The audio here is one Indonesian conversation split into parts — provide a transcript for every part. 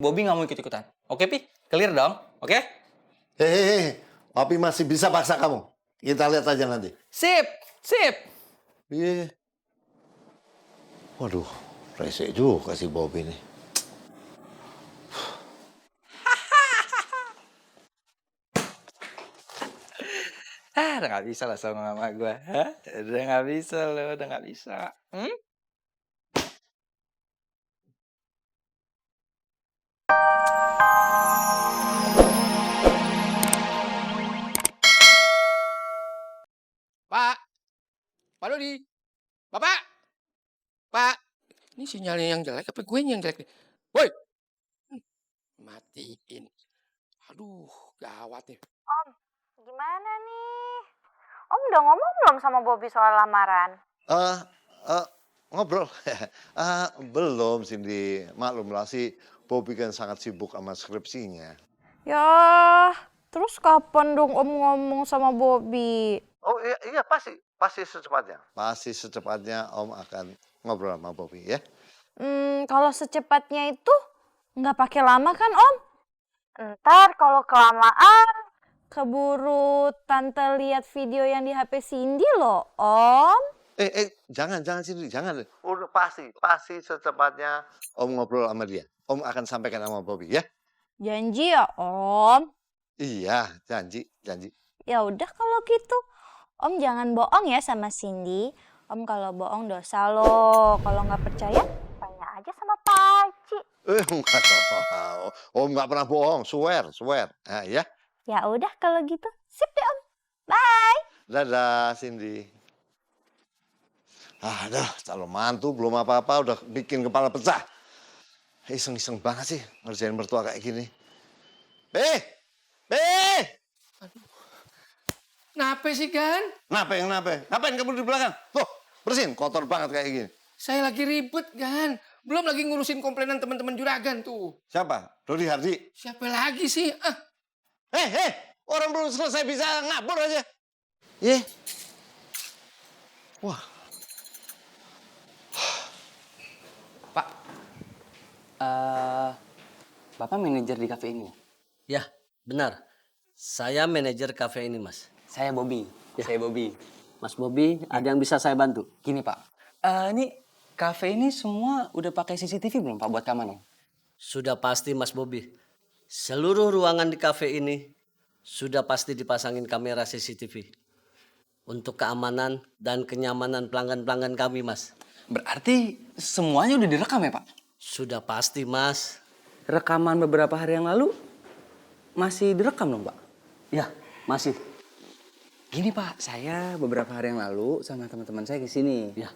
Bobby nggak mau ikut-ikutan. Oke, Pi? Clear dong? Oke? Hehehe, papi masih bisa paksa kamu. Kita lihat aja nanti. Sip! Sip! Iya. Waduh, rese juga si Bobby nih. Udah nggak bisa lah sama mama gue. Hah? Udah nggak bisa lo, udah nggak bisa. Hmm? Pak! Pak Dodi! Bapak! Pak! Ini sinyalnya yang jelek apa gue yang jelek nih? Woi! Matiin. Aduh, gawat nih. Om, gimana nih? Om udah ngomong belum sama Bobby soal lamaran? Ngobrol. Belum, Cindy. Maklumlah si Bobby kan sangat sibuk sama skripsinya. Ya, terus kapan dong Om ngomong sama Bobby? Oh iya pasti secepatnya. Pasti secepatnya Om akan ngobrol sama Bobby ya. Kalau secepatnya itu nggak pakai lama kan Om? Ntar kalau kelamaan keburu tante lihat video yang di HP Cindy loh Om. Jangan Cindy, jangan. Udah pasti secepatnya Om ngobrol sama dia. Om akan sampaikan sama Bobby ya. Janji ya Om? Iya, janji. Ya udah kalau gitu. Om jangan bohong ya sama Cindy. Om kalau bohong dosa loh. Kalau nggak percaya, tanya aja sama Pak Haji. Enggak tahu. Om nggak pernah bohong, swear. Nah, ya. Ya udah kalau gitu. Sip deh Om. Bye. Dadah, Cindy. Calon mantu belum apa-apa udah bikin kepala pecah. Iseng-iseng banget sih ngerjain mertua kayak gini. Kenapa sih, Gan? Kenapa? Ngapain kamu di belakang? Tuh, bersihin, kotor banget kayak gini. Saya lagi ribet, Gan. Belum lagi ngurusin komplainan teman-teman juragan tuh. Siapa? Dodi Hardi? Siapa lagi sih? Orang belum selesai bisa ngabur aja. Ye. Wah. Pak, Bapak manajer di kafe ini? Ya, benar. Saya manajer kafe ini, Mas. Saya Bobby. Saya Bobby. Mas Bobby, ada yang bisa saya bantu? Gini Pak, ini kafe ini semua udah pakai CCTV belum Pak buat keamanan? Sudah pasti, Mas Bobby. Seluruh ruangan di kafe ini sudah pasti dipasangin kamera CCTV. Untuk keamanan dan kenyamanan pelanggan-pelanggan kami, Mas. Berarti semuanya udah direkam ya Pak? Sudah pasti, Mas. Rekaman beberapa hari yang lalu masih direkam dong Pak? Ya, masih. Gini Pak, saya beberapa hari yang lalu sama teman-teman saya ke sini. Ya.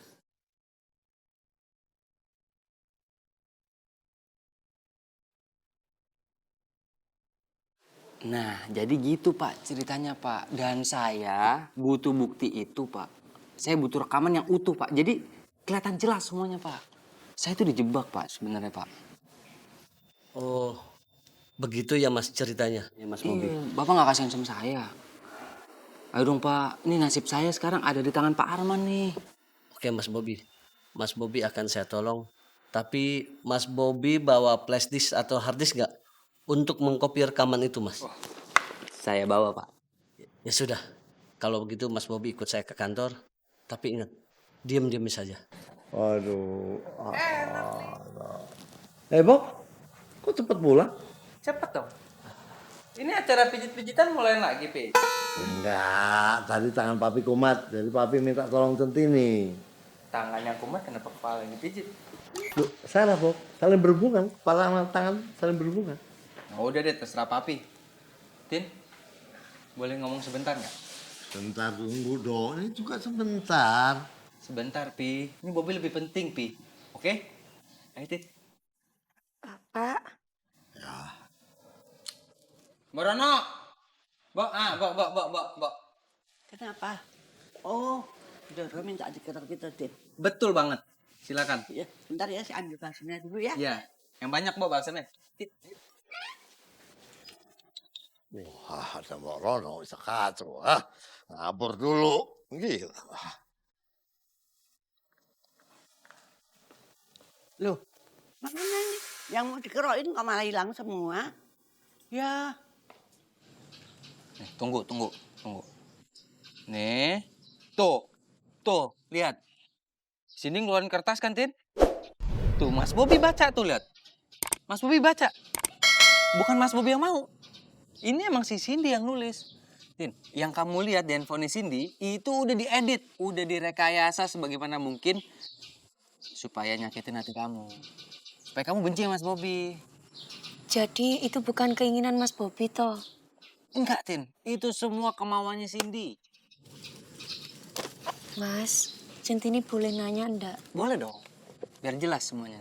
Nah, jadi gitu Pak ceritanya Pak. Dan saya butuh bukti itu Pak. Saya butuh rekaman yang utuh Pak. Jadi kelihatan jelas semuanya Pak. Saya tuh dijebak Pak sebenarnya Pak. Oh, begitu ya Mas ceritanya, ya Mas Bobby. Bapak nggak kasihan sama saya. Ayo dong Pak, ini nasib saya sekarang ada di tangan Pak Arman nih. Oke Mas Bobby. Mas Bobby akan saya tolong. Tapi Mas Bobby bawa flash disk atau hard disk nggak? Untuk mengkopi rekaman itu, Mas. Saya bawa Pak. Ya sudah, kalau begitu Mas Bobby ikut saya ke kantor. Tapi ingat, diam-diam saja. Waduh. Bob, kok cepet pulang? Cepet dong. Ini acara pijit-pijitan mulai lagi, Pi. Enggak, tadi tangan papi kumat. Jadi papi minta tolong centini. Tangan yang kumat kenapa kepala yang dipijit? Loh, salah Bob, saling berhubungan. Kepala sama tangan saling berhubungan. Nah, udah deh, terserah Papi. Tin, boleh ngomong sebentar nggak? Sebentar tunggu dong, ini juga sebentar. Sebentar, Pi. Ini Bobby lebih penting, Pi. Oke? Ayo, Tin. Pak. Ya. Mbak Rono. Mbak. Kenapa? Oh, Doro minta dikerok gitu, Din. Betul banget. Silakan. Ya, bentar ya, saya ambil baksonya dulu ya. Iya. Yang banyak, Mbak, baksonya. Tin. Wah, ada Mbak Rono bisa kacau. Ngabur dulu. Gila. Loh, makanya ini Yang mau dikerokin kok malah hilang semua. Ya, Nih, tunggu. Nih, tuh, lihat. Sini ngeluarin kertas kan, Tin? Tuh, Mas Bobi baca tuh, lihat. Mas Bobi baca. Bukan Mas Bobi yang mau. Ini emang si Cindy yang nulis. Tin, yang kamu lihat di handphone Cindy itu udah diedit, udah direkayasa sebagaimana mungkin supaya nyakitin hati kamu. Supaya kamu benci sama Mas Bobi. Jadi itu bukan keinginan Mas Bobi toh? Enggak, Tin. Itu semua kemauannya Cindy. Mas, Centini boleh nanya enggak? Boleh dong. Biar jelas semuanya.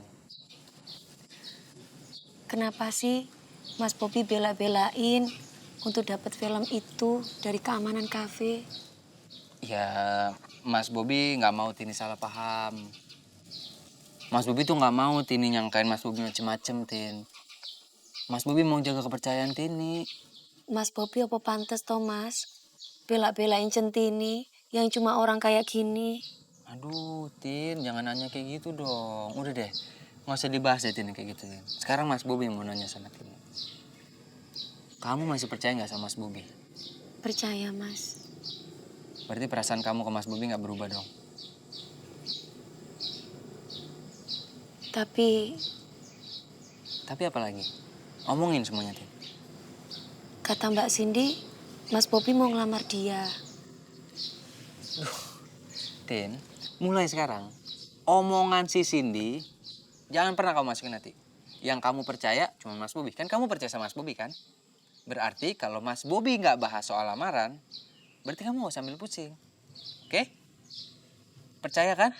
Kenapa sih Mas Bobi bela-belain untuk dapat film itu dari keamanan kafe? Ya, Mas Bobi nggak mau Tini salah paham. Mas Bobi tuh nggak mau Tini nyangkain Mas Bobi macem-macem, Tin. Mas Bobi mau jaga kepercayaan Tini. Mas Bobi apa pantes toh, Mas? Bela-belain Centini yang cuma orang kayak gini. Aduh, Tin, jangan nanya kayak gitu dong. Udah deh, nggak usah dibahas deh Tin kayak gitu. Tin. Sekarang Mas Bobi yang mau nanya sama Tini. Kamu masih percaya nggak sama Mas Bobi? Percaya, Mas. Berarti perasaan kamu ke Mas Bobi nggak berubah dong? Tapi Tapi apa lagi? Omongin semuanya, Tin. kata Mbak Cindy, Mas Bobi mau ngelamar dia. Tin, mulai sekarang, omongan si Cindy, jangan pernah kamu masukin hati. Yang kamu percaya cuma Mas Bobi. Kan kamu percaya sama Mas Bobi kan? Berarti kalau Mas Bobi nggak bahas soal lamaran, berarti kamu nggak sambil pusing. Oke? Percaya kan?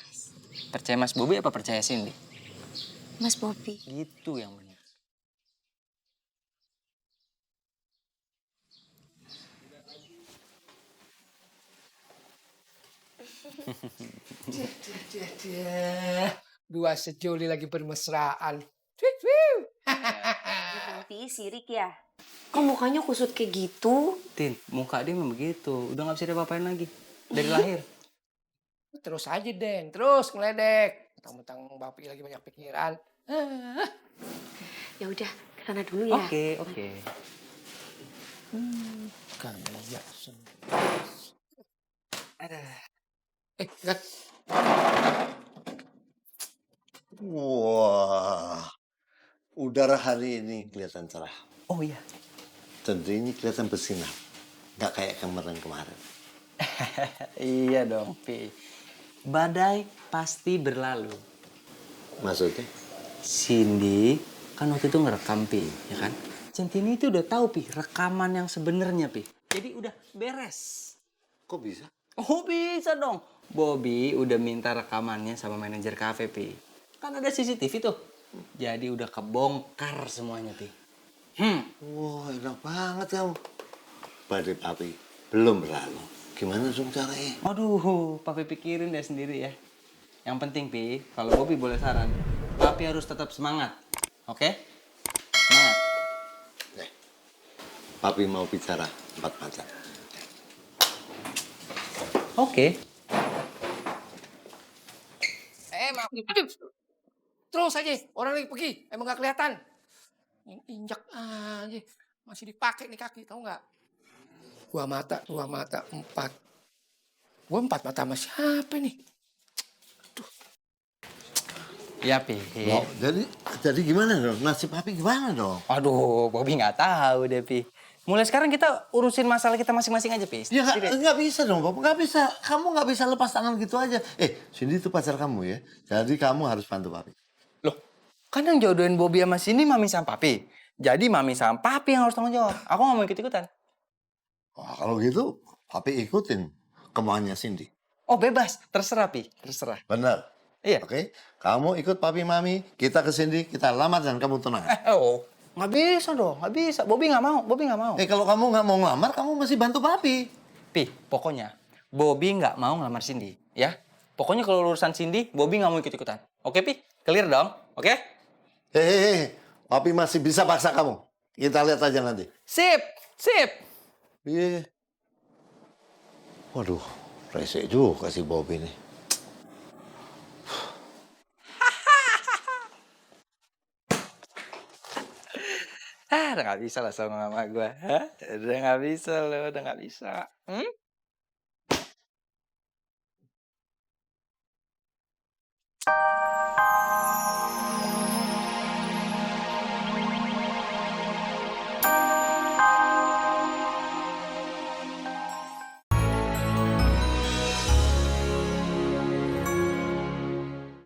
Percaya Mas Bobi apa percaya Cindy? Mas Bobi. Gitu yang benar. Dua sejoli lagi bermesraan. Tweet, tweet. Nanti sirik ya? Kok mukanya kusut kayak gitu? Tin, muka dia memang begitu. Udah nggak bisa diapa-apain lagi. Dari lahir. Terus aja, Den. Terus ngeledek. Mentang-mentang Bapi lagi banyak pikiran. Ya udah, ke sana dulu ya. Oke. Kayak Gat. Wah, udara hari ini kelihatan cerah. Oh iya. Tentu ini kelihatan bersinar. Nggak kayak kemarin-kemarin. Iya dong, Pi. Badai pasti berlalu. Maksudnya? Cindy kan waktu itu ngerekam, Pi, ya kan? Centini itu udah tahu, Pi, rekaman yang sebenarnya, Pi. Jadi udah beres. Kok bisa? Oh, bisa dong. Bobby udah minta rekamannya sama manajer kafe, Pi. Kan ada CCTV tuh. Jadi udah kebongkar semuanya, Pi. Wah, enak banget kamu. Badai Papi belum berlalu. Gimana dong caranya? Aduh, Papi pikirin deh sendiri ya. Yang penting, Pi, kalau Bobby boleh saran, Papi harus tetap semangat. Oke? Semangat. Nih, Papi mau bicara 4 mata. Oke. Maaf. Aduh. Terus aja. Orang lagi pergi. Emang gak kelihatan. Injak aja. Masih dipakai nih kaki. Tahu nggak? 2 mata, 4. Gua 4 mata sama siapa nih? Ya, Pi. Loh, jadi gimana dong? Nasib Papi gimana dong? Aduh, Bobby nggak tahu deh, Pi. Mulai sekarang kita urusin masalah kita masing-masing aja, Pi. Ya nggak bisa dong, Bapak. Nggak bisa. Kamu nggak bisa lepas tangan gitu aja. Cindy itu pacar kamu ya. Jadi kamu harus bantu Papi. Loh, kan yang jodohin Bobby sama sini Mami sama Papi. Jadi Mami sama Papi yang harus tanggung jawab. Aku nggak mau ikut-ikutan. Wah, kalau gitu Papi ikutin kemauannya Cindy. Oh, bebas. Terserah, Pi. Terserah. Benar. Iya. Oke, kamu ikut Papi Mami, kita ke Cindy, kita lamar dan kamu tunangan. Nggak bisa dong. Nggak bisa. Bobby nggak mau. Bobby nggak mau. Kalau kamu nggak mau ngelamar, kamu masih bantu Papi. Pi, pokoknya Bobby nggak mau ngelamar Cindy. Ya. Pokoknya kalau urusan Cindy, Bobby nggak mau ikut-ikutan. Oke, Pi? Clear dong? Oke? Papi masih bisa paksa kamu. Kita lihat aja nanti. Sip! Sip! Iya. Waduh, rese juga si Bobby nih. Udah nggak bisa lah sama mama gue. Udah nggak bisa lo, udah nggak bisa.